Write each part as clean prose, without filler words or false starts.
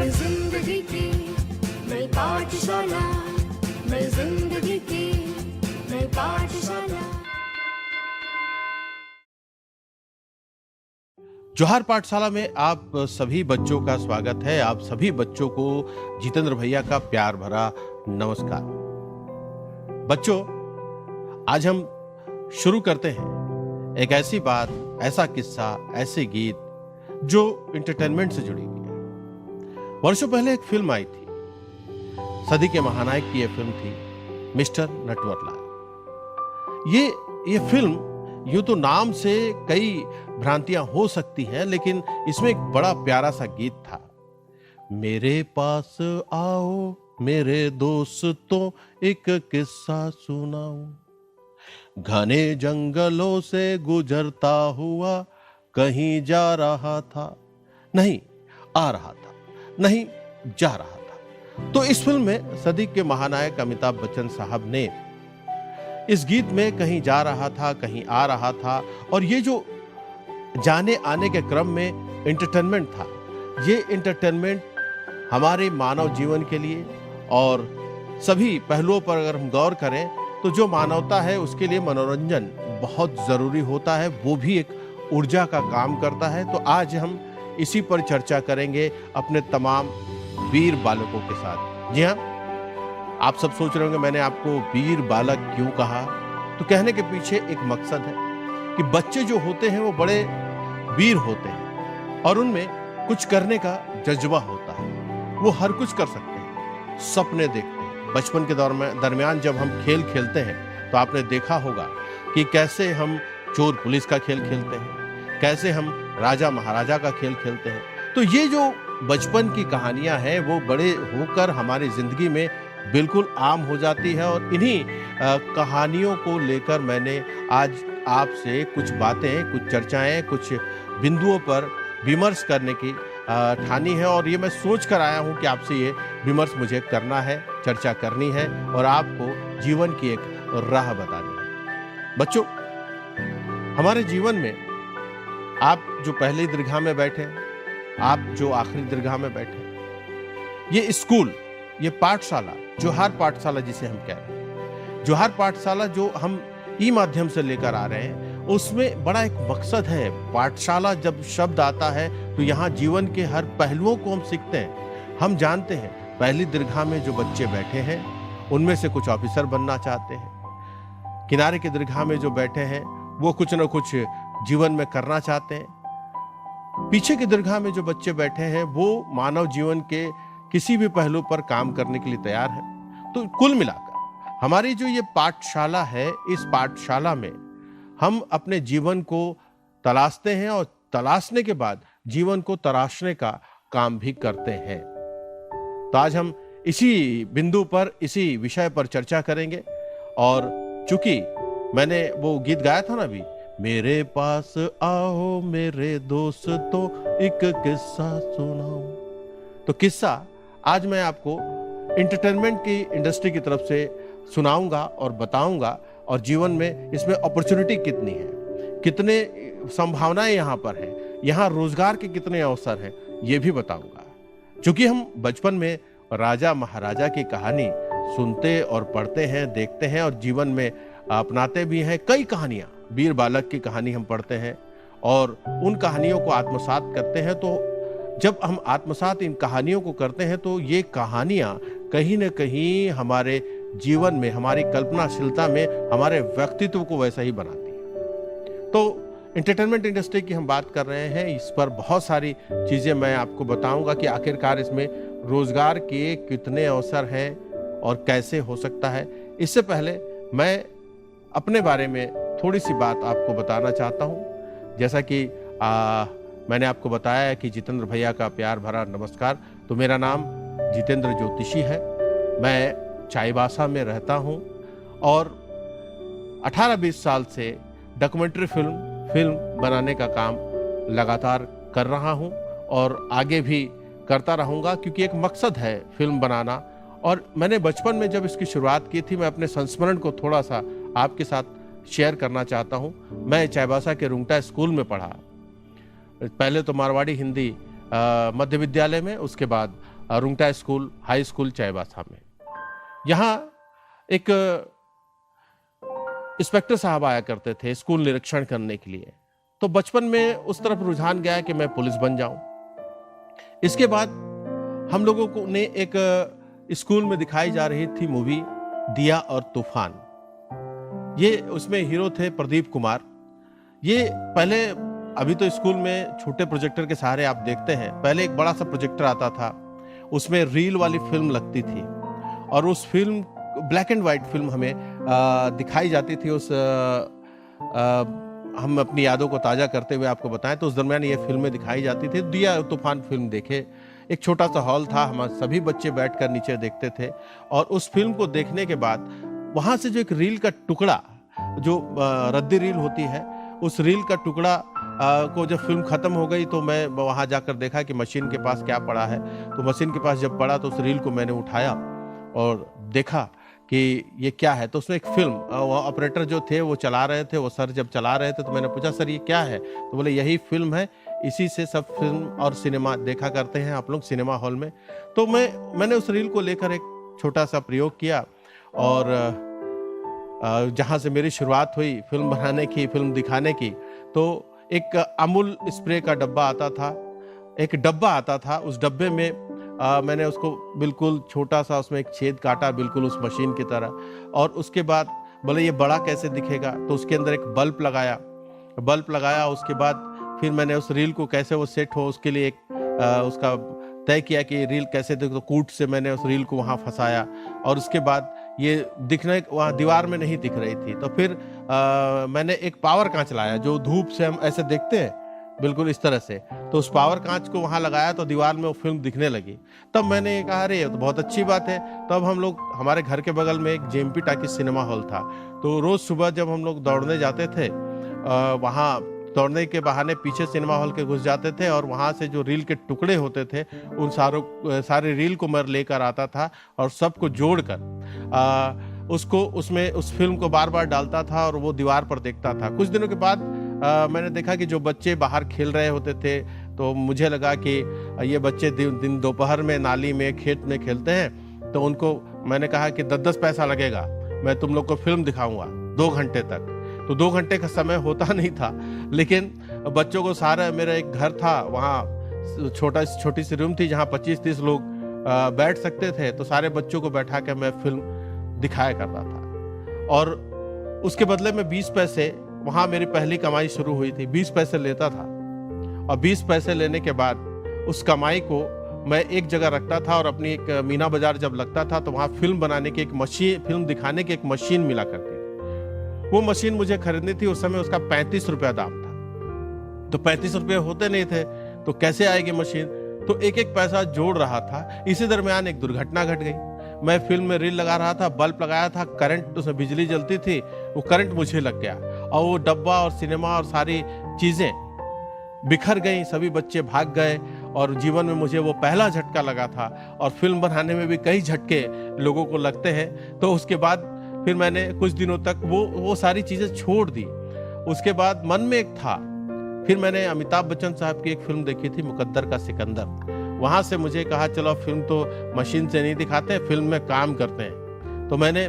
नई जिंदगी की नई पाठशाला, नई जिंदगी की नई पाठशाला। जोहार पाठशाला में आप सभी बच्चों का स्वागत है। आप सभी बच्चों को जितेंद्र भैया का प्यार भरा नमस्कार। बच्चों, आज हम शुरू करते हैं एक ऐसी बात, ऐसा किस्सा, ऐसे गीत जो एंटरटेनमेंट से जुड़ी हुई है। वर्षों पहले एक फिल्म आई थी, सदी के महानायक की यह फिल्म थी मिस्टर नटवरलाल। ये फिल्म यूं तो नाम से कई भ्रांतियां हो सकती हैं, लेकिन इसमें एक बड़ा प्यारा सा गीत था। मेरे पास आओ मेरे दोस्तों, एक किस्सा सुनाऊं। घने जंगलों से गुजरता हुआ कहीं जा रहा था, नहीं आ रहा था, नहीं जा रहा था। तो इस फिल्म में सदी के महानायक अमिताभ बच्चन साहब ने इस गीत में कहीं जा रहा था, कहीं आ रहा था, और ये जो जाने आने के क्रम में एंटरटेनमेंट था, ये एंटरटेनमेंट हमारे मानव जीवन के लिए और सभी पहलुओं पर अगर हम गौर करें तो जो मानवता है उसके लिए मनोरंजन बहुत जरूरी होता है, वो भी एक ऊर्जा का काम करता है। तो आज हम इसी पर चर्चा करेंगे अपने तमाम वीर बालकों के साथ। जी हाँ, आप सब सोच रहे होंगे मैंने आपको वीर बालक क्यों कहा। तो कहने के पीछे एक मकसद है कि बच्चे जो होते हैं वो बड़े वीर होते हैं और उनमें कुछ करने का जज्बा होता है। वो हर कुछ कर सकते हैं, सपने देखते हैं। बचपन के दरमियान जब हम खेल खेलते हैं तो आपने देखा होगा कि कैसे हम चोर पुलिस का खेल खेलते हैं, कैसे हम राजा महाराजा का खेल खेलते हैं। तो ये जो बचपन की कहानियां हैं वो बड़े होकर हमारी जिंदगी में बिल्कुल आम हो जाती है। और इन्हीं कहानियों को लेकर मैंने आज आपसे कुछ बातें, कुछ चर्चाएं, कुछ बिंदुओं पर विमर्श करने की ठानी है। और ये मैं सोच कर आया हूं कि आपसे ये विमर्श मुझे करना है, चर्चा करनी है और आपको जीवन की एक राह बतानी है। बच्चों, हमारे जीवन में आप जो पहली दीर्घा में बैठे, आप जो आखिरी दीर्घा में बैठे, ये स्कूल, ये पाठशाला, जोहार पाठशाला जिसे हम कह रहे हैं, जोहार पाठशाला जो हम ई माध्यम से लेकर आ रहे हैं, उसमें बड़ा एक मकसद है। पाठशाला जब शब्द आता है तो यहाँ जीवन के हर पहलुओं को हम सीखते हैं। हम जानते हैं पहली दीर्घा में जो बच्चे बैठे हैं उनमें से कुछ ऑफिसर बनना चाहते हैं, किनारे की दीर्घा में जो बैठे हैं वो कुछ न कुछ जीवन में करना चाहते हैं, पीछे की दीर्घा में जो बच्चे बैठे हैं वो मानव जीवन के किसी भी पहलू पर काम करने के लिए तैयार है। तो कुल मिलाकर हमारी जो ये पाठशाला है, इस पाठशाला में हम अपने जीवन को तलाशते हैं और तलाशने के बाद जीवन को तराशने का काम भी करते हैं। तो आज हम इसी बिंदु पर, इसी विषय पर चर्चा करेंगे। और चूंकि मैंने वो गीत गाया था ना अभी, मेरे पास आओ मेरे दोस्तों, एक किस्सा सुनाओ। तो किस्सा आज मैं आपको एंटरटेनमेंट की इंडस्ट्री की तरफ से सुनाऊंगा और बताऊंगा, और जीवन में इसमें अपॉर्चुनिटी कितनी है, कितने संभावनाएं यहाँ पर हैं, यहाँ रोजगार के कितने अवसर हैं, ये भी बताऊंगा। क्योंकि हम बचपन में राजा महाराजा की कहानी सुनते और पढ़ते हैं, देखते हैं और जीवन में अपनाते भी हैं। कई कहानियां, वीर बालक की कहानी हम पढ़ते हैं और उन कहानियों को आत्मसात करते हैं। तो जब हम आत्मसात इन कहानियों को करते हैं तो ये कहानियां कहीं न कहीं हमारे जीवन में, हमारी कल्पनाशीलता में, हमारे व्यक्तित्व को वैसा ही बनाती है। तो एंटरटेनमेंट इंडस्ट्री की हम बात कर रहे हैं, इस पर बहुत सारी चीजें मैं आपको बताऊंगा कि आखिरकार इसमें रोजगार के कितने अवसर हैं और कैसे हो सकता है। इससे पहले मैं अपने बारे में थोड़ी सी बात आपको बताना चाहता हूं। जैसा कि मैंने आपको बताया कि जितेंद्र भैया का प्यार भरा नमस्कार। तो मेरा नाम जितेंद्र ज्योतिषी है, मैं चाईबासा में रहता हूं और 18-20 साल से डॉक्यूमेंट्री फिल्म बनाने का काम लगातार कर रहा हूं और आगे भी करता रहूंगा, क्योंकि एक मकसद है फिल्म बनाना। और मैंने बचपन में जब इसकी शुरुआत की थी, मैं अपने संस्मरण को थोड़ा सा आपके साथ शेयर करना चाहता हूं। मैं चाईबासा के रुंगटा स्कूल में पढ़ा, पहले तो मारवाड़ी हिंदी मध्य विद्यालय में, उसके बाद Rungta school high school Chaibasa में। यहाँ एक इंस्पेक्टर साहब आया करते थे स्कूल निरीक्षण करने के लिए, तो बचपन में उस तरफ रुझान गया कि मैं पुलिस बन जाऊं। इसके बाद हम लोगों को ने एक स्कूल में दिखाई जा रही थी मूवी दिया और तूफान। ये उसमें हीरो थे प्रदीप कुमार। ये पहले, अभी तो स्कूल में छोटे प्रोजेक्टर के सहारे आप देखते हैं, पहले एक बड़ा सा प्रोजेक्टर आता था, उसमें रील वाली फिल्म लगती थी और उस film black and white film हमें दिखाई जाती थी। हम अपनी यादों को ताज़ा करते हुए आपको बताएं तो उस दरमियान ये फिल्में दिखाई जाती थी। दिया तूफान फिल्म देखे, एक छोटा सा हॉल था, हम सभी बच्चे बैठकर नीचे देखते थे और उस फिल्म को देखने के बाद वहाँ से जो एक रील का टुकड़ा, जो रद्दी रील होती है, उस रील का टुकड़ा को जब फिल्म खत्म हो गई तो मैं वहाँ जाकर देखा कि मशीन के पास क्या पड़ा है। तो मशीन के पास जब पड़ा तो उस रील को मैंने उठाया और देखा कि ये क्या है। तो उसमें एक फिल्म, वो ऑपरेटर जो थे वो चला रहे थे, वो सर जब चला रहे थे तो मैंने पूछा, सर ये क्या है? तो बोले यही फिल्म है, इसी से सब फिल्म और सिनेमा देखा करते हैं आप लोग सिनेमा हॉल में। तो मैंने उस रील को लेकर एक छोटा सा प्रयोग किया और जहाँ से मेरी शुरुआत हुई फिल्म बनाने की, फिल्म दिखाने की, तो एक अमूल स्प्रे का डब्बा आता था, एक डब्बा आता था, उस डब्बे में मैंने उसको बिल्कुल छोटा सा उसमें एक छेद काटा, बिल्कुल उस मशीन की तरह, और उसके बाद बोले ये बड़ा कैसे दिखेगा, तो उसके अंदर एक बल्ब लगाया। उसके बाद फिर मैंने उस रील को कैसे वो सेट हो उसके लिए एक उसका तय किया कि रील कैसे दिखे, तो कूट से मैंने उस रील को वहाँ फंसाया और उसके बाद ये दिखने वहाँ दीवार में नहीं दिख रही थी। तो फिर मैंने एक पावर कांच लाया, जो धूप से हम ऐसे देखते हैं बिल्कुल इस तरह से, तो उस पावर कांच को वहाँ लगाया तो दीवार में वो फिल्म दिखने लगी। तब मैंने कहा अरे ये तो बहुत अच्छी बात है। तब हम लोग, हमारे घर के बगल में एक जेएमपी टाकी सिनेमा हॉल था, तो रोज सुबह जब हम लोग दौड़ने जाते थे वहाँ दौड़ने के बहाने पीछे सिनेमा हॉल के घुस जाते थे और वहाँ से जो रील के टुकड़े होते थे उन सारे रील को मैं लेकर आता था और सबको जोड़कर उसको उसमें उस फिल्म को बार बार डालता था और वो दीवार पर देखता था। कुछ दिनों के बाद मैंने देखा कि जो बच्चे बाहर खेल रहे होते थे, तो मुझे लगा कि ये बच्चे दिन दोपहर में नाली में खेत में खेलते हैं, तो उनको मैंने कहा कि 10-10 पैसा लगेगा, मैं तुम लोग को फिल्म दिखाऊंगा 2 घंटे तक। तो 2 घंटे का समय होता नहीं था, लेकिन बच्चों को सारा, मेरा एक घर था वहाँ, छोटी सी रूम थी जहाँ 25-30 लोग बैठ सकते थे, तो सारे बच्चों को बैठा के मैं फिल्म दिखाया करता था और उसके बदले में 20 पैसे, वहाँ मेरी पहली कमाई शुरू हुई थी, 20 पैसे लेता था और 20 पैसे लेने के बाद उस कमाई को मैं एक जगह रखता था और अपनी एक मीना बाजार जब लगता था तो वहाँ फिल्म बनाने की एक मशीन, फिल्म दिखाने की एक मशीन मिला करती थी। वो मशीन मुझे खरीदनी थी, उस समय उसका 35 रुपया दाम था, तो 35 रुपये होते नहीं थे, तो कैसे आएगी मशीन, तो एक एक पैसा जोड़ रहा था। इसी दरमियान एक दुर्घटना घट गई। मैं फिल्म में रील लगा रहा था, बल्ब लगाया था, करंट, उसमें बिजली जलती थी, वो करंट मुझे लग गया और वो डब्बा और सिनेमा और सारी चीजें बिखर गई, सभी बच्चे भाग गए और जीवन में मुझे वो पहला झटका लगा था और फिल्म बनाने में भी कई झटके लोगों को लगते हैं। तो उसके बाद फिर मैंने कुछ दिनों तक वो सारी चीजें छोड़ दी। उसके बाद मन में एक था, फिर मैंने अमिताभ बच्चन साहब की एक फिल्म देखी थी, मुकद्दर का सिकंदर। वहां से मुझे कहा चलो फिल्म तो मशीन से नहीं दिखाते, फिल्म में काम करते हैं। तो मैंने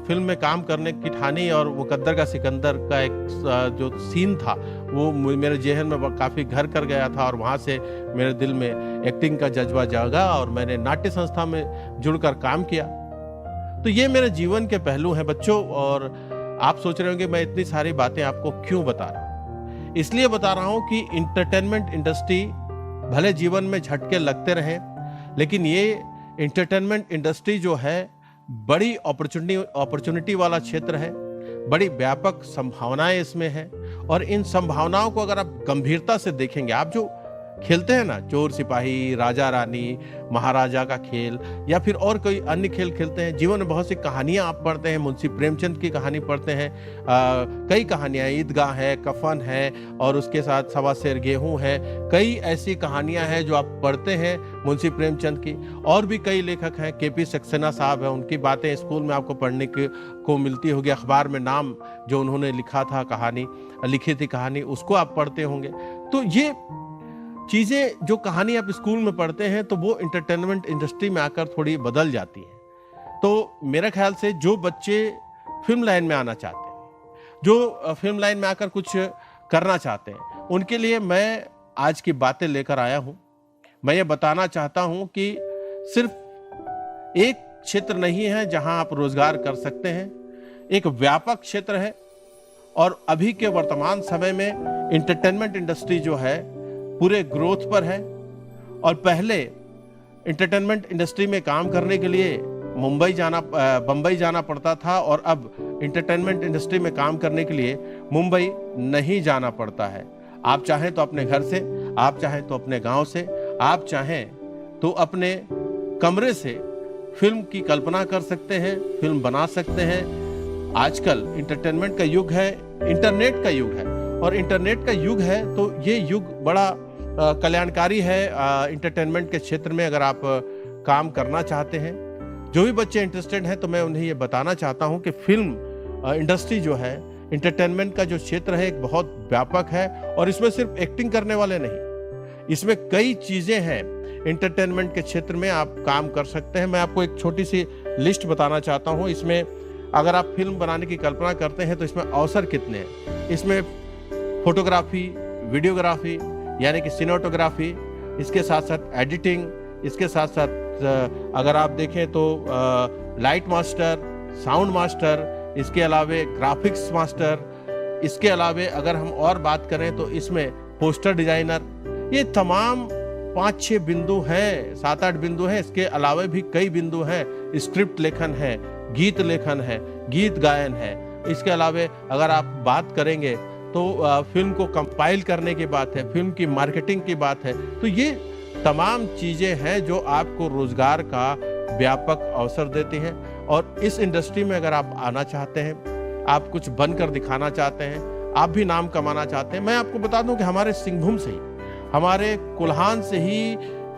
फिल्म में काम करने की ठानी और मुकद्दर का सिकंदर का एक जो सीन था वो मेरे जेहन में काफ़ी घर कर गया था और वहाँ से मेरे दिल में एक्टिंग का जज्बा जागा और मैंने नाट्य संस्था में जुड़कर काम किया। तो ये मेरे जीवन के पहलू हैं बच्चों। और आप सोच रहे होंगे मैं इतनी सारी बातें आपको क्यों बता रहा हूँ। इसलिए बता रहा हूँ कि इंटरटेनमेंट इंडस्ट्री भले जीवन में झटके लगते रहे, लेकिन ये एंटरटेनमेंट इंडस्ट्री जो है बड़ी अपॉर्चुनिटी वाला क्षेत्र है, बड़ी व्यापक संभावनाएं इसमें हैं। और इन संभावनाओं को अगर आप गंभीरता से देखेंगे, आप जो खेलते हैं ना, चोर सिपाही, राजा रानी, महाराजा का खेल या फिर और कोई अन्य खेल खेलते हैं, जीवन में बहुत सी कहानियां आप पढ़ते हैं, मुंशी प्रेमचंद की कहानी पढ़ते हैं, कई कहानियां, ईदगाह है, कफन है और उसके साथ सवा सेर गेहूं है, कई ऐसी कहानियां हैं जो आप पढ़ते हैं मुंशी प्रेमचंद की। और भी कई लेखक हैं, केपी सक्सेना साहब हैं, उनकी बातें स्कूल में आपको पढ़ने को मिलती होगी, अखबार में नाम जो उन्होंने लिखा था, कहानी लिखी थी, कहानी उसको आप पढ़ते होंगे। तो ये चीजें जो कहानी आप स्कूल में पढ़ते हैं तो वो इंटरटेनमेंट इंडस्ट्री में आकर थोड़ी बदल जाती है। तो मेरा ख्याल से जो बच्चे फिल्म लाइन में आना चाहते हैं, जो फिल्म लाइन में आकर कुछ करना चाहते हैं, उनके लिए मैं आज की बातें लेकर आया हूं। मैं ये बताना चाहता हूं कि सिर्फ एक क्षेत्र नहीं है जहां आप रोजगार कर सकते हैं, एक व्यापक क्षेत्र है। और अभी के वर्तमान समय में इंटरटेनमेंट इंडस्ट्री जो है पूरे ग्रोथ पर है। और पहले इंटरटेनमेंट इंडस्ट्री में काम करने के लिए बम्बई जाना पड़ता था, और अब इंटरटेनमेंट इंडस्ट्री में काम करने के लिए मुंबई नहीं जाना पड़ता है। आप चाहें तो अपने घर से, आप चाहें तो अपने गांव से, आप चाहें तो अपने कमरे से फिल्म की कल्पना कर सकते हैं, फिल्म बना सकते हैं। आजकल इंटरटेनमेंट का युग है, इंटरनेट का युग है, और इंटरनेट का युग है तो ये युग बड़ा कल्याणकारी है इंटरटेनमेंट के क्षेत्र में। अगर आप काम करना चाहते हैं, जो भी बच्चे इंटरेस्टेड हैं, तो मैं उन्हें ये बताना चाहता हूं कि फिल्म इंडस्ट्री जो है, इंटरटेनमेंट का जो क्षेत्र है, एक बहुत व्यापक है। और इसमें सिर्फ एक्टिंग करने वाले नहीं, इसमें कई चीजें हैं। इंटरटेनमेंट के क्षेत्र में आप काम कर सकते हैं। मैं आपको एक छोटी सी लिस्ट बताना चाहता हूं। इसमें अगर आप फिल्म बनाने की कल्पना करते हैं तो इसमें अवसर कितने हैं। इसमें फोटोग्राफी, वीडियोग्राफी यानी कि सिनेमेटोग्राफी, इसके साथ साथ एडिटिंग, इसके साथ साथ अगर आप देखें तो लाइट मास्टर, साउंड मास्टर, इसके अलावे ग्राफिक्स मास्टर, इसके अलावे अगर हम और बात करें तो इसमें पोस्टर डिजाइनर। ये तमाम 5-6 बिंदु हैं, 7-8 बिंदु हैं। इसके अलावे भी कई बिंदु हैं। स्क्रिप्ट लेखन है, गीत लेखन है, गीत गायन है। इसके अलावे अगर आप बात करेंगे तो फिल्म को कंपाइल करने की बात है, फिल्म की मार्केटिंग की बात है। तो ये तमाम चीजें हैं जो आपको रोजगार का व्यापक अवसर देती हैं। और इस इंडस्ट्री में अगर आप आना चाहते हैं, आप कुछ बनकर दिखाना चाहते हैं, आप भी नाम कमाना चाहते हैं, मैं आपको बता दूं कि हमारे सिंहभूम से ही, हमारे कोल्हान से ही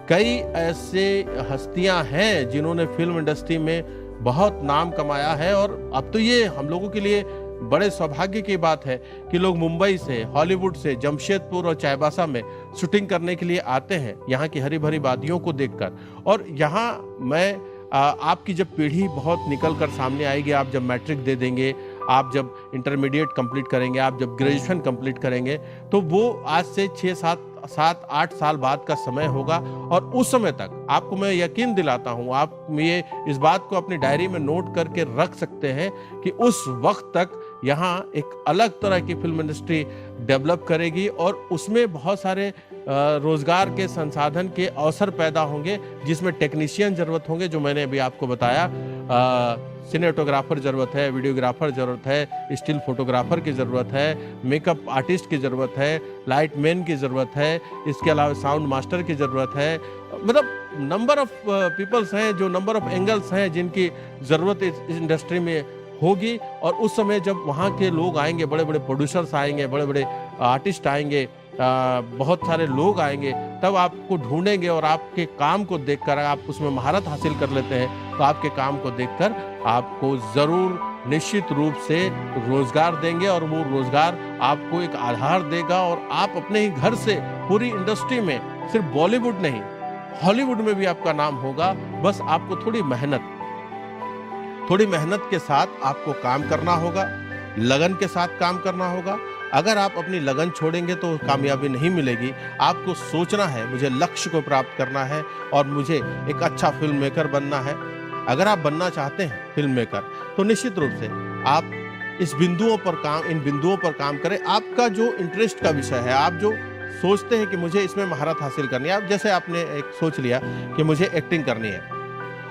कई ऐसे हस्तियां हैं जिन्होंने फिल्म इंडस्ट्री में बहुत नाम कमाया है। और अब तो ये हम लोगों के लिए बड़े सौभाग्य की बात है कि लोग मुंबई से, हॉलीवुड से, जमशेदपुर और चाईबासा में शूटिंग करने के लिए आते हैं, यहाँ की हरी भरी वादियों को देखकर। और यहाँ मैं आपकी जब पीढ़ी बहुत निकल कर सामने आएगी, आप जब मैट्रिक दे देंगे, आप जब इंटरमीडिएट कंप्लीट करेंगे, आप जब ग्रेजुएशन कंप्लीट करेंगे, तो वो आज से 6-7-8 साल बाद का समय होगा। और उस समय तक आपको मैं यकीन दिलाता हूँ, आप ये इस बात को अपनी डायरी में नोट करके रख सकते हैं कि उस वक्त तक यहाँ एक अलग तरह की फिल्म इंडस्ट्री डेवलप करेगी और उसमें बहुत सारे रोजगार के संसाधन के अवसर पैदा होंगे, जिसमें टेक्नीशियन जरूरत होंगे, जो मैंने अभी आपको बताया। सिनेमेटोग्राफर जरूरत है, वीडियोग्राफर जरूरत है, स्टिल फोटोग्राफर की जरूरत है, मेकअप आर्टिस्ट की जरूरत है, लाइट मैन की जरूरत है, इसके अलावा साउंड मास्टर की जरूरत है। मतलब नंबर ऑफ पीपल्स हैं, जो नंबर ऑफ एंगल्स हैं जिनकी जरूरत इस इंडस्ट्री में होगी। और उस समय जब वहाँ के लोग आएंगे, बड़े बड़े प्रोड्यूसर्स आएंगे, बड़े बड़े आर्टिस्ट आएंगे, बहुत सारे लोग आएंगे, तब आपको ढूंढेंगे और आपके काम को देखकर, आप उसमें महारत हासिल कर लेते हैं तो आपके काम को देखकर आपको जरूर निश्चित रूप से रोजगार देंगे। और वो रोजगार आपको एक आधार देगा और आप अपने ही घर से पूरी इंडस्ट्री में, सिर्फ बॉलीवुड नहीं, हॉलीवुड में भी आपका नाम होगा। बस आपको थोड़ी मेहनत के साथ आपको काम करना होगा, लगन के साथ काम करना होगा। अगर आप अपनी लगन छोड़ेंगे तो कामयाबी नहीं मिलेगी। आपको सोचना है, मुझे लक्ष्य को प्राप्त करना है और मुझे एक अच्छा फिल्म मेकर बनना है। अगर आप बनना चाहते हैं फिल्म मेकर, तो निश्चित रूप से आप इन बिंदुओं पर काम करें। आपका जो इंटरेस्ट का विषय है, आप जो सोचते हैं कि मुझे इसमें महारत हासिल करनी है, आप जैसे आपने एक सोच लिया कि मुझे एक्टिंग करनी है,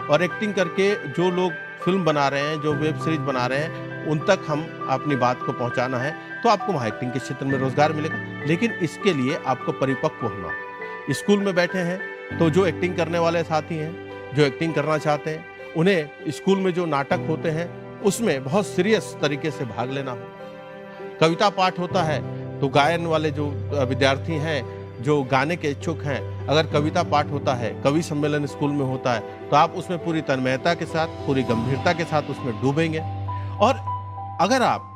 और एक्टिंग करके जो लोग फिल्म बना रहे हैं, जो वेब सीरीज बना रहे हैं, उन तक हम अपनी बात को पहुंचाना है, तो आपको वहाँ एक्टिंग के क्षेत्र में रोजगार मिलेगा। लेकिन इसके लिए आपको परिपक्व होना। स्कूल में बैठे हैं तो जो एक्टिंग करने वाले साथी हैं, जो एक्टिंग करना चाहते हैं, उन्हें स्कूल में जो नाटक होते हैं उसमें बहुत सीरियस तरीके से भाग लेना हो। कविता पाठ होता है तो गायन वाले जो विद्यार्थी हैं, जो गाने के इच्छुक हैं, अगर कविता पाठ होता है, कवि सम्मेलन स्कूल में होता है, तो आप उसमें पूरी तन्मयता के साथ, पूरी गंभीरता के साथ उसमें डूबेंगे। और अगर आप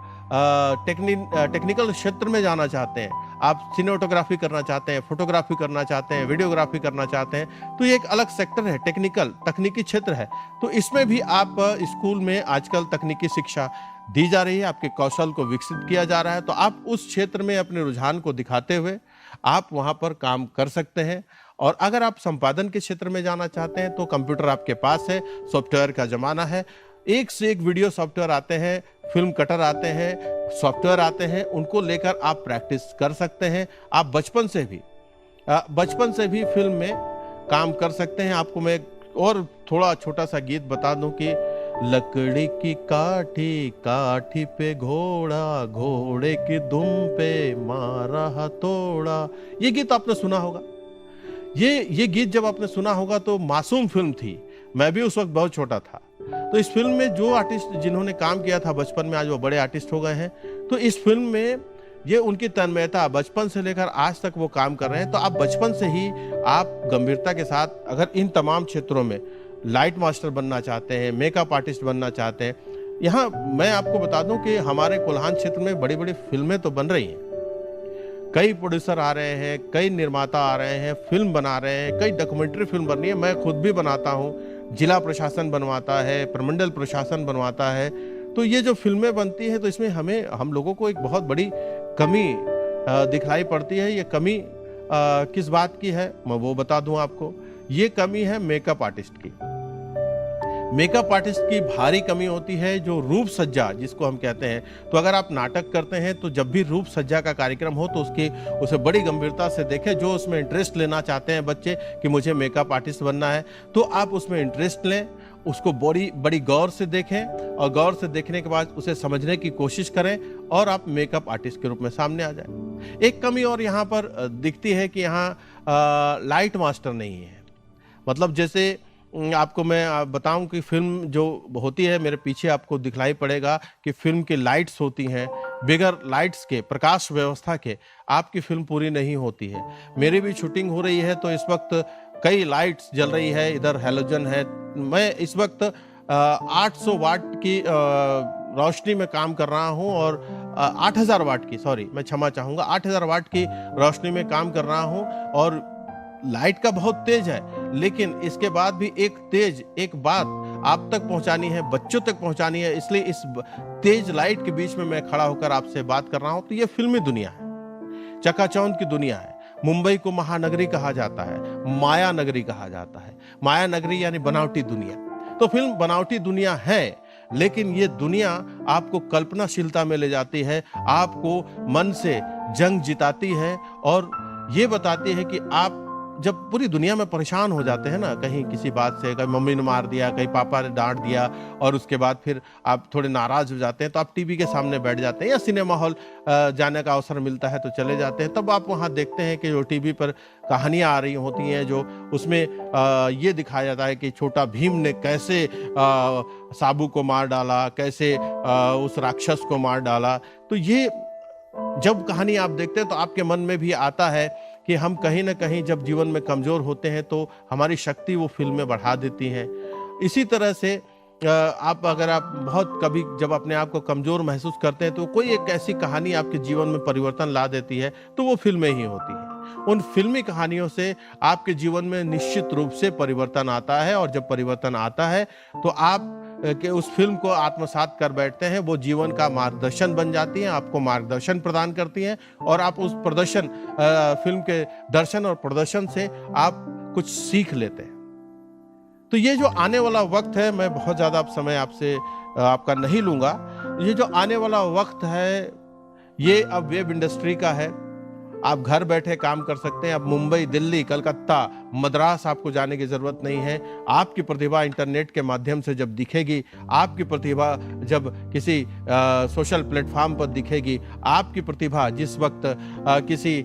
टेक्निकल क्षेत्र में जाना चाहते हैं, आप सिनेमेटोग्राफी करना चाहते हैं, फोटोग्राफी करना चाहते हैं, वीडियोग्राफी करना चाहते हैं, तो ये एक अलग सेक्टर है, तकनीकी क्षेत्र है। तो इसमें भी आप स्कूल में आजकल तकनीकी शिक्षा दी जा रही है, आपके कौशल को विकसित किया जा रहा है। तो आप उस क्षेत्र में अपने रुझान को दिखाते हुए आप वहाँ पर काम कर सकते हैं। और अगर आप संपादन के क्षेत्र में जाना चाहते हैं तो कंप्यूटर आपके पास है, सॉफ्टवेयर का ज़माना है, एक से एक वीडियो सॉफ्टवेयर आते हैं, फिल्म कटर आते हैं, सॉफ्टवेयर आते हैं, उनको लेकर आप प्रैक्टिस कर सकते हैं। आप बचपन से भी फिल्म में काम कर सकते हैं। आपको मैं और थोड़ा छोटा सा गीत बता दूं कि लकड़ी की काठी, काठी पे घोड़ा, घोड़े की दुम पे मारा हथौड़ा। ये गीत आपने सुना होगा। ये गीत जब आपने सुना होगा तो मासूम फिल्म थी, मैं भी उस वक्त बहुत छोटा था। तो इस फिल्म में जो आर्टिस्ट जिन्होंने काम किया था बचपन में, आज वो बड़े आर्टिस्ट हो गए हैं। तो इस फिल्म में ये उनकी तन्मयता, बचपन से लेकर आज तक वो काम कर रहे हैं। तो आप बचपन से ही आप गंभीरता के साथ अगर इन तमाम क्षेत्रों में लाइट मास्टर बनना चाहते हैं, मेकअप आर्टिस्ट बनना चाहते हैं, यहाँ मैं आपको बता दूं कि हमारे कोल्हान क्षेत्र में बड़ी बड़ी फिल्में तो बन रही हैं। कई प्रोड्यूसर आ रहे हैं, कई निर्माता आ रहे हैं, फिल्म बना रहे हैं, कई डॉक्यूमेंट्री फिल्म बन रही है। मैं खुद भी बनाता हूँ, जिला प्रशासन बनवाता है, प्रमंडल प्रशासन बनवाता है। तो ये जो फिल्में बनती है तो इसमें हम लोगों को एक बहुत बड़ी कमी दिखलाई पड़ती है। ये कमी किस बात की है मैं वो बता दूं आपको। ये कमी है मेकअप आर्टिस्ट की। मेकअप आर्टिस्ट की भारी कमी होती है जो रूप सज्जा जिसको हम कहते हैं। तो अगर आप नाटक करते हैं तो जब भी रूप सज्जा का कार्यक्रम हो तो उसे बड़ी गंभीरता से देखें। जो उसमें इंटरेस्ट लेना चाहते हैं बच्चे कि मुझे मेकअप आर्टिस्ट बनना है, तो आप उसमें इंटरेस्ट लें, उसको बड़ी गौर से देखें और गौर से देखने के बाद उसे समझने की कोशिश करें और आप मेकअप आर्टिस्ट के रूप में सामने आ जाए। एक कमी और यहाँ पर दिखती है कि यहाँ लाइट मास्टर नहीं है। मतलब जैसे आपको मैं बताऊं कि फिल्म जो होती है, मेरे पीछे आपको दिखलाई पड़ेगा कि फिल्म की लाइट्स होती हैं। बगैर लाइट्स के, प्रकाश व्यवस्था के आपकी फिल्म पूरी नहीं होती है। मेरी भी शूटिंग हो रही है तो इस वक्त कई लाइट्स जल रही है, इधर हैलोजन है। मैं इस वक्त 800 वाट की रोशनी में काम कर रहा हूं और 8000 वाट की, सॉरी मैं क्षमा चाहूँगा, 8000 वाट की रोशनी में काम कर रहा हूं। और लाइट का बहुत तेज है, लेकिन इसके बाद भी एक बात आप तक पहुंचानी है, बच्चों तक पहुंचानी है। इसलिए इस तेज लाइट के बीच में मैं खड़ा होकर आपसे बात कर रहा हूं। तो ये फिल्मी दुनिया है, चकाचौंध की दुनिया है। मुंबई को महानगरी कहा जाता है, माया नगरी कहा जाता है। माया नगरी यानी बनावटी दुनिया। तो फिल्म बनावटी दुनिया है, लेकिन ये दुनिया आपको कल्पनाशीलता में ले जाती है, आपको मन से जंग जिताती है और ये बताती है कि आप जब पूरी दुनिया में परेशान हो जाते हैं ना, कहीं किसी बात से, कहीं मम्मी ने मार दिया, कहीं पापा ने डांट दिया और उसके बाद फिर आप थोड़े नाराज हो जाते हैं, तो आप टीवी के सामने बैठ जाते हैं या सिनेमा हॉल जाने का अवसर मिलता है तो चले जाते हैं। तब आप वहाँ देखते हैं कि जो टीवी पर कहानियाँ आ रही होती हैं, जो उसमें ये दिखाया जाता है कि छोटा भीम ने कैसे साबू को मार डाला, कैसे उस राक्षस को मार डाला। तो ये जब कहानी आप देखते हैं तो आपके मन में भी आता है कि हम कहीं ना कहीं जब जीवन में कमज़ोर होते हैं तो हमारी शक्ति वो फिल्में बढ़ा देती हैं। इसी तरह से अगर आप बहुत कभी जब अपने आप को कमज़ोर महसूस करते हैं तो कोई एक ऐसी कहानी आपके जीवन में परिवर्तन ला देती है, तो वो फिल्में ही होती हैं। उन फिल्मी कहानियों से आपके जीवन में निश्चित रूप से परिवर्तन आता है और जब परिवर्तन आता है तो आप कि उस फिल्म को आत्मसात कर बैठते हैं। वो जीवन का मार्गदर्शन बन जाती हैं, आपको मार्गदर्शन प्रदान करती हैं और आप उस फिल्म के दर्शन और प्रदर्शन से आप कुछ सीख लेते हैं। तो ये जो आने वाला वक्त है, मैं बहुत ज़्यादा समय आपका नहीं लूँगा। ये जो आने वाला वक्त है ये अब वेब इंडस्ट्री का है। आप घर बैठे काम कर सकते हैं। अब मुंबई, दिल्ली, कलकत्ता, मद्रास आपको जाने की ज़रूरत नहीं है। आपकी प्रतिभा इंटरनेट के माध्यम से जब दिखेगी, आपकी प्रतिभा जब किसी सोशल प्लेटफॉर्म पर दिखेगी, आपकी प्रतिभा जिस वक्त किसी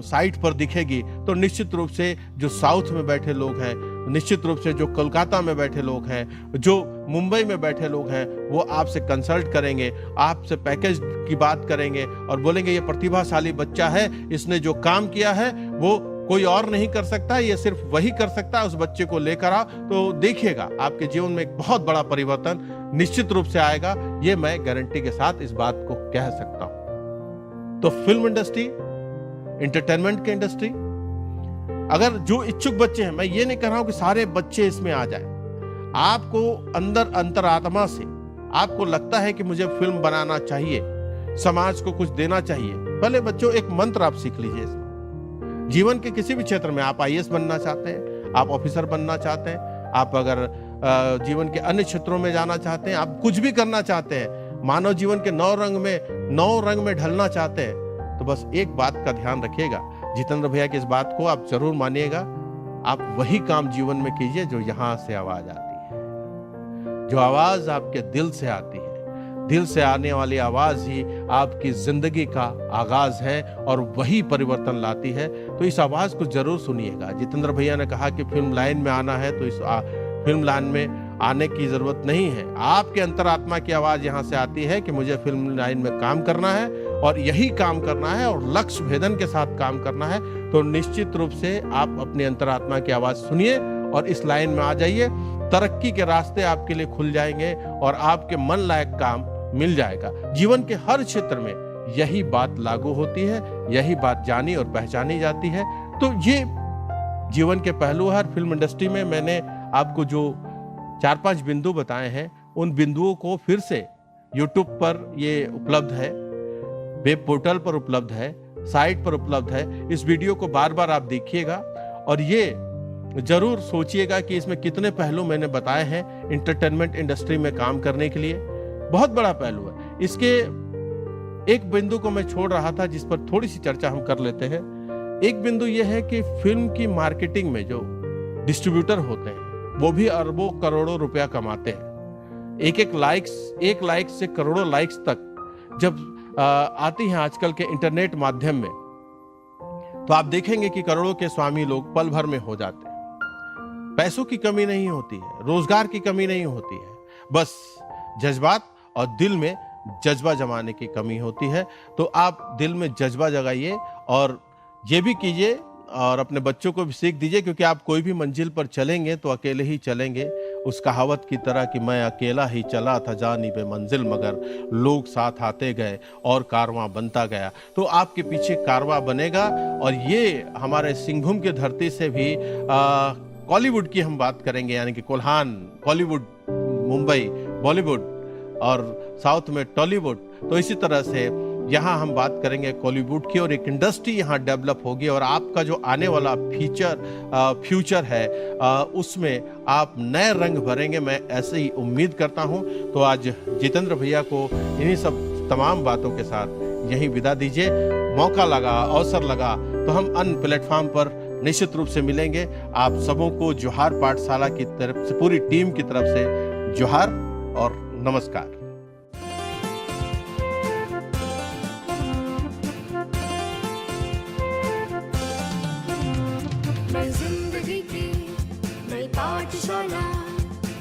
साइट पर दिखेगी, तो निश्चित रूप से जो साउथ में बैठे लोग हैं, निश्चित रूप से जो कोलकाता में बैठे लोग हैं, जो मुंबई में बैठे लोग हैं, वो आपसे कंसल्ट करेंगे, आपसे पैकेज की बात करेंगे और बोलेंगे ये प्रतिभाशाली बच्चा है, इसने जो काम किया है वो कोई और नहीं कर सकता, ये सिर्फ वही कर सकता है, उस बच्चे को लेकर आओ। तो देखिएगा आपके जीवन में एक बहुत बड़ा परिवर्तन निश्चित रूप से आएगा। ये मैं गारंटी के साथ इस बात को कह सकता हूं। तो फिल्म इंडस्ट्री एंटरटेनमेंट की इंडस्ट्री। अगर जो इच्छुक बच्चे हैं, मैं ये नहीं कह रहा हूं कि सारे बच्चे इसमें आ जाएं, आपको अंदर अंतरात्मा से आपको लगता है कि मुझे फिल्म बनाना चाहिए, समाज को कुछ देना चाहिए, पहले बच्चों एक मंत्र आप सीख लीजिए इसमें। जीवन के किसी भी क्षेत्र में आप आईएएस बनना चाहते हैं, आप ऑफिसर बनना चाहते हैं, आप अगर जीवन के अन्य क्षेत्रों में जाना चाहते हैं, आप कुछ भी करना चाहते हैं, मानव जीवन के 9 रंग में ढलना चाहते हैं, तो बस एक बात का ध्यान रखिएगा, जितेंद्र भैया की इस बात को आप जरूर मानिएगा। आप वही काम जीवन में कीजिए जो यहां से आवाज आती है, जो आवाज आपके दिल से आती है। दिल से आने वाली आवाज ही आपकी जिंदगी का आगाज है और वही परिवर्तन लाती है। तो इस आवाज को जरूर सुनिएगा। जितेंद्र भैया ने कहा कि फिल्म लाइन में आना है, तो इस फिल्म लाइन में आने की जरूरत नहीं है। आपके अंतरात्मा की आवाज यहां से आती है कि मुझे फिल्म लाइन में काम करना है और यही काम करना है और लक्ष्य भेदन के साथ काम करना है। तो निश्चित रूप से आप अपनी अंतरात्मा की आवाज सुनिए और इस लाइन में आ जाइए। तरक्की के रास्ते आपके लिए खुल जाएंगे और आपके मन लायक काम मिल जाएगा। जीवन के हर क्षेत्र में यही बात लागू होती है, यही बात जानी और पहचानी जाती है। तो ये जीवन के पहलू है। फिल्म इंडस्ट्री में मैंने आपको जो 4-5 बिंदु बताए हैं, उन बिंदुओं को फिर से यूट्यूब पर ये उपलब्ध है, वेब पोर्टल पर उपलब्ध है, साइट पर उपलब्ध है। इस वीडियो को बार बार आप देखिएगा और ये जरूर सोचिएगा कि इसमें कितने पहलू मैंने बताए हैं एंटरटेनमेंट इंडस्ट्री में काम करने के लिए। बहुत बड़ा पहलू है। इसके एक बिंदु को मैं छोड़ रहा था जिस पर थोड़ी सी चर्चा हम कर लेते हैं। एक बिंदु यह है कि फिल्म की मार्केटिंग में जो डिस्ट्रीब्यूटर होते हैं वो भी अरबों करोड़ों रुपया कमाते हैं। एक लाइक से करोड़ों लाइक्स तक जब आती हैं आजकल के इंटरनेट माध्यम में, तो आप देखेंगे कि करोड़ों के स्वामी लोग पल भर में हो जाते हैं। पैसों की कमी नहीं होती है, रोजगार की कमी नहीं होती है, बस जज्बात और दिल में जज्बा जमाने की कमी होती है। तो आप दिल में जज्बा जगाइए और ये भी कीजिए और अपने बच्चों को भी सीख दीजिए, क्योंकि आप कोई भी मंजिल पर चलेंगे तो अकेले ही चलेंगे। उस कहावत की तरह कि मैं अकेला ही चला था जानी बे मंजिल, मगर लोग साथ आते गए और कारवां बनता गया। तो आपके पीछे कारवां बनेगा। और ये हमारे सिंहभूम की धरती से भी कॉलीवुड की हम बात करेंगे, यानी कि कोल्हान, कॉलीवुड, मुंबई, बॉलीवुड और साउथ में टॉलीवुड। तो इसी तरह से यहाँ हम बात करेंगे कॉलीवुड की और एक इंडस्ट्री यहाँ डेवलप होगी और आपका जो आने वाला फ्यूचर है उसमें आप नए रंग भरेंगे। मैं ऐसे ही उम्मीद करता हूँ। तो आज जितेंद्र भैया को इन्हीं सब तमाम बातों के साथ यहीं विदा दीजिए। मौका लगा, अवसर लगा तो हम अन्य प्लेटफॉर्म पर निश्चित रूप से मिलेंगे। आप सबों को जोहार पाठशाला की तरफ से, पूरी टीम की तरफ से जोहार और नमस्कार। नई जिंदगी की नई पाठशाला,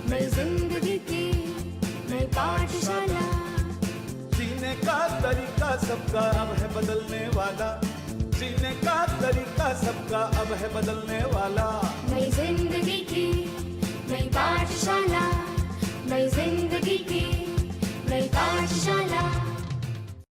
नई जिंदगी की नई पाठशाला। जीने का तरीका सबका अब है बदलने वाला, जीने का तरीका सबका अब है बदलने वाला। नई जिंदगी की नई पाठशाला, नई जिंदगी की नई पाठशाला।